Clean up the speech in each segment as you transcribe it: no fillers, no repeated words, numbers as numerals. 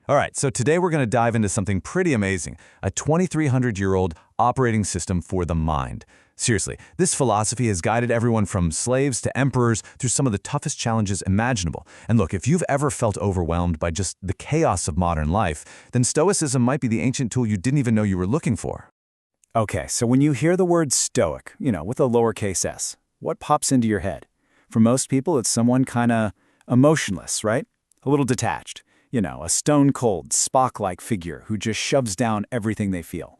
All right, so today we're going to dive into something pretty amazing, a 2,300-year-old operating system for the mind. Seriously, this philosophy has guided everyone from slaves to emperors through some of the toughest challenges imaginable. And look, if you've ever felt overwhelmed by just the chaos of modern life, then Stoicism might be the ancient tool you didn't even know you were looking for. Okay, so when you hear the word Stoic, with a lowercase s, what pops into your head? For most people, it's someone kind of emotionless, right? A little detached. A stone-cold, Spock-like figure who just shoves down everything they feel.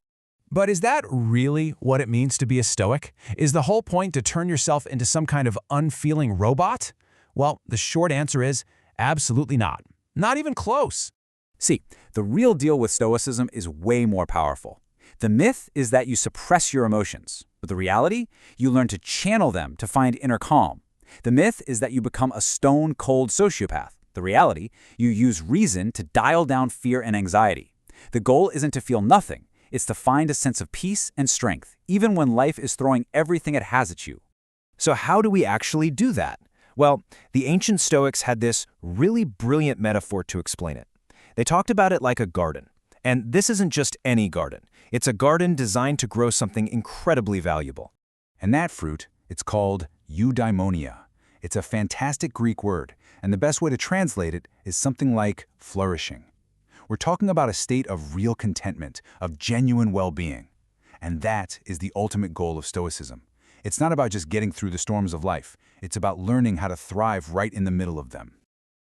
But is that really what it means to be a Stoic? Is the whole point to turn yourself into some kind of unfeeling robot? Well, the short answer is absolutely not. Not even close. See, the real deal with Stoicism is way more powerful. The myth is that you suppress your emotions, but the reality, you learn to channel them to find inner calm. The myth is that you become a stone-cold sociopath. The reality, you use reason to dial down fear and anxiety. The goal isn't to feel nothing. It's to find a sense of peace and strength, even when life is throwing everything it has at you. So how do we actually do that? Well, the ancient Stoics had this really brilliant metaphor to explain it. They talked about it like a garden. And this isn't just any garden. It's a garden designed to grow something incredibly valuable. And that fruit, it's called eudaimonia. It's a fantastic Greek word, and the best way to translate it is something like flourishing. We're talking about a state of real contentment, of genuine well-being. And that is the ultimate goal of Stoicism. It's not about just getting through the storms of life. It's about learning how to thrive right in the middle of them.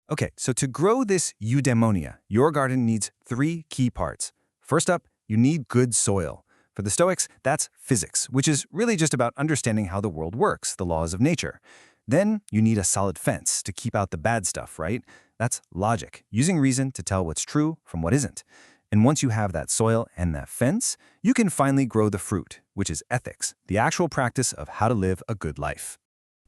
Okay, so to grow this eudaimonia, your garden needs 3 key parts. First up, you need good soil. For the Stoics, that's physics, which is really just about understanding how the world works, the laws of nature. Then you need a solid fence to keep out the bad stuff, right? That's logic, using reason to tell what's true from what isn't. And once you have that soil and that fence, you can finally grow the fruit, which is ethics, the actual practice of how to live a good life.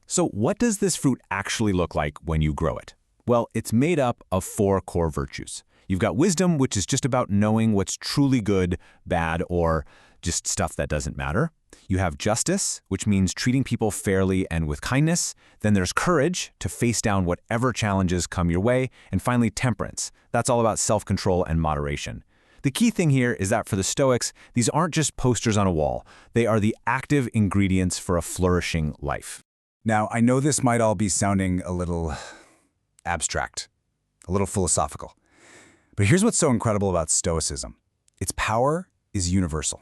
So what does this fruit actually look like when you grow it? Well, it's made up of 4 core virtues. You've got wisdom, which is just about knowing what's truly good, bad, or just stuff that doesn't matter. You have justice, which means treating people fairly and with kindness. Then there's courage, to face down whatever challenges come your way. And finally, temperance. That's all about self-control and moderation. The key thing here is that for the Stoics, these aren't just posters on a wall. They are the active ingredients for a flourishing life. Now, I know this might all be sounding a little abstract, a little philosophical. But here's what's so incredible about Stoicism. Its power is universal.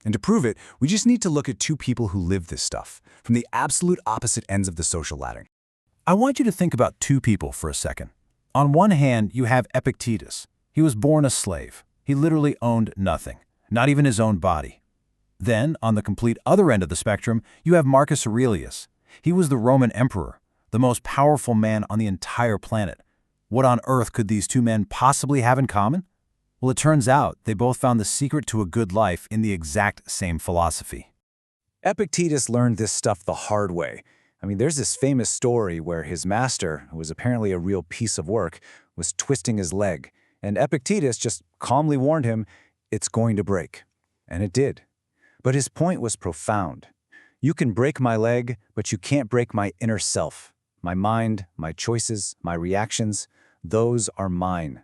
And to prove it, we just need to look at 2 people who live this stuff, from the absolute opposite ends of the social ladder. I want you to think about 2 people for a second. On one hand, you have Epictetus. He was born a slave. He literally owned nothing, not even his own body. Then, on the complete other end of the spectrum, you have Marcus Aurelius. He was the Roman emperor, the most powerful man on the entire planet. What on earth could these 2 men possibly have in common? Well, it turns out they both found the secret to a good life in the exact same philosophy. Epictetus learned this stuff the hard way. There's this famous story where his master, who was apparently a real piece of work, was twisting his leg. And Epictetus just calmly warned him, it's going to break. And it did. But his point was profound. You can break my leg, but you can't break my inner self. My mind, my choices, my reactions, those are mine.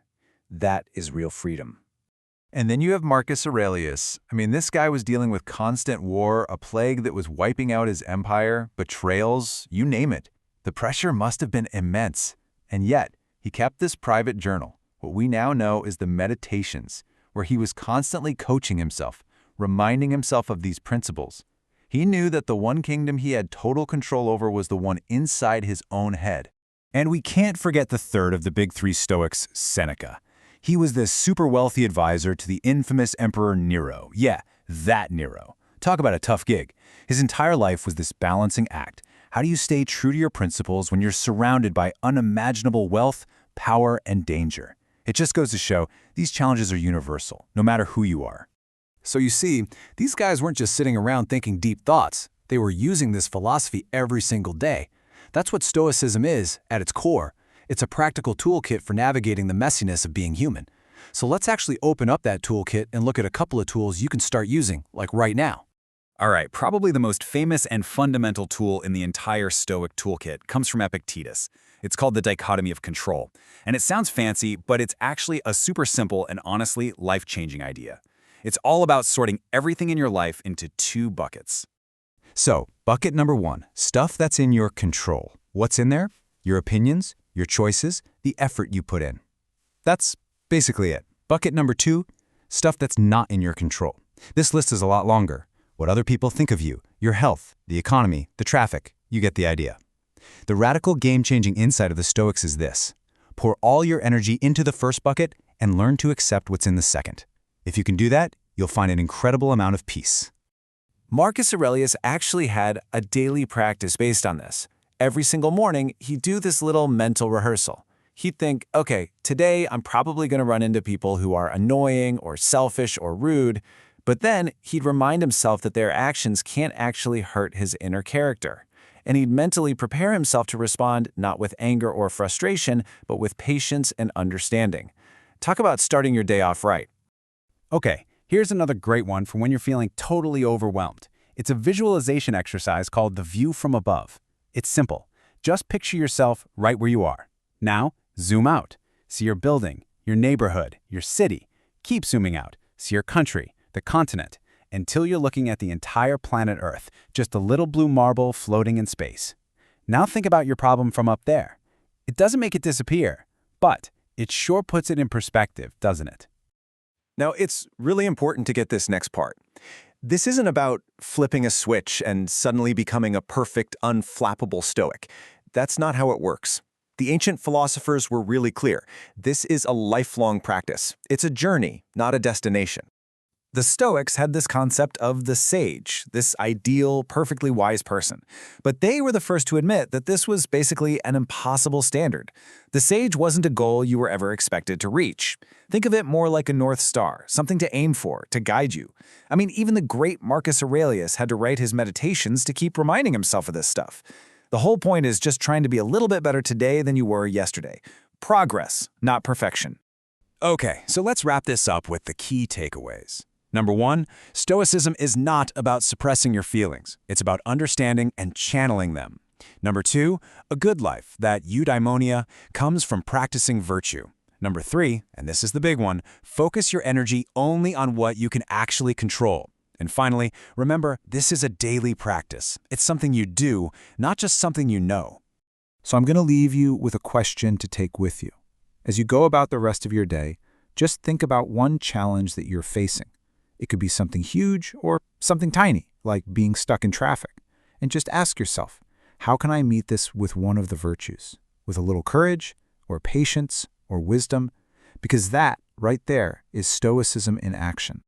That is real freedom. And then you have Marcus Aurelius. This guy was dealing with constant war, a plague that was wiping out his empire, betrayals, you name it. The pressure must have been immense. And yet, he kept this private journal, what we now know is the Meditations, where he was constantly coaching himself, reminding himself of these principles. He knew that the one kingdom he had total control over was the one inside his own head. And we can't forget the third of the big 3 Stoics, Seneca. He was the super wealthy advisor to the infamous Emperor Nero. Yeah, that Nero. Talk about a tough gig. His entire life was this balancing act. How do you stay true to your principles when you're surrounded by unimaginable wealth, power, and danger? It just goes to show these challenges are universal, no matter who you are. So you see, these guys weren't just sitting around thinking deep thoughts. They were using this philosophy every single day. That's what Stoicism is, at its core. It's a practical toolkit for navigating the messiness of being human. So let's actually open up that toolkit and look at a couple of tools you can start using, like right now. All right, probably the most famous and fundamental tool in the entire Stoic toolkit comes from Epictetus. It's called the dichotomy of control. And it sounds fancy, but it's actually a super simple and honestly life-changing idea. It's all about sorting everything in your life into two buckets. So, bucket number 1, stuff that's in your control. What's in there? Your opinions, your choices, the effort you put in. That's basically it. Bucket number 2, stuff that's not in your control. This list is a lot longer. What other people think of you, your health, the economy, the traffic, you get the idea. The radical game-changing insight of the Stoics is this: pour all your energy into the first bucket and learn to accept what's in the second. If you can do that, you'll find an incredible amount of peace. Marcus Aurelius actually had a daily practice based on this. Every single morning, he'd do this little mental rehearsal. He'd think, okay, today I'm probably going to run into people who are annoying or selfish or rude, but then he'd remind himself that their actions can't actually hurt his inner character. And he'd mentally prepare himself to respond not with anger or frustration, but with patience and understanding. Talk about starting your day off right. Okay, here's another great one for when you're feeling totally overwhelmed. It's a visualization exercise called the view from above. It's simple. Just picture yourself right where you are. Now, zoom out. See your building, your neighborhood, your city. Keep zooming out. See your country, the continent, until you're looking at the entire planet Earth, just a little blue marble floating in space. Now think about your problem from up there. It doesn't make it disappear, but it sure puts it in perspective, doesn't it? Now, it's really important to get this next part. This isn't about flipping a switch and suddenly becoming a perfect, unflappable Stoic. That's not how it works. The ancient philosophers were really clear. This is a lifelong practice. It's a journey, not a destination. The Stoics had this concept of the sage, this ideal, perfectly wise person. But they were the first to admit that this was basically an impossible standard. The sage wasn't a goal you were ever expected to reach. Think of it more like a North Star, something to aim for, to guide you. I mean, even the great Marcus Aurelius had to write his meditations to keep reminding himself of this stuff. The whole point is just trying to be a little bit better today than you were yesterday. Progress, not perfection. Okay, so let's wrap this up with the key takeaways. Number 1, Stoicism is not about suppressing your feelings. It's about understanding and channeling them. Number 2, a good life, that eudaimonia, comes from practicing virtue. Number 3, and this is the big one, focus your energy only on what you can actually control. And finally, remember, this is a daily practice. It's something you do, not just something you know. So I'm going to leave you with a question to take with you. As you go about the rest of your day, just think about one challenge that you're facing. It could be something huge or something tiny, like being stuck in traffic. And just ask yourself, how can I meet this with one of the virtues? With a little courage, or patience, or wisdom? Because that, right there, is Stoicism in action.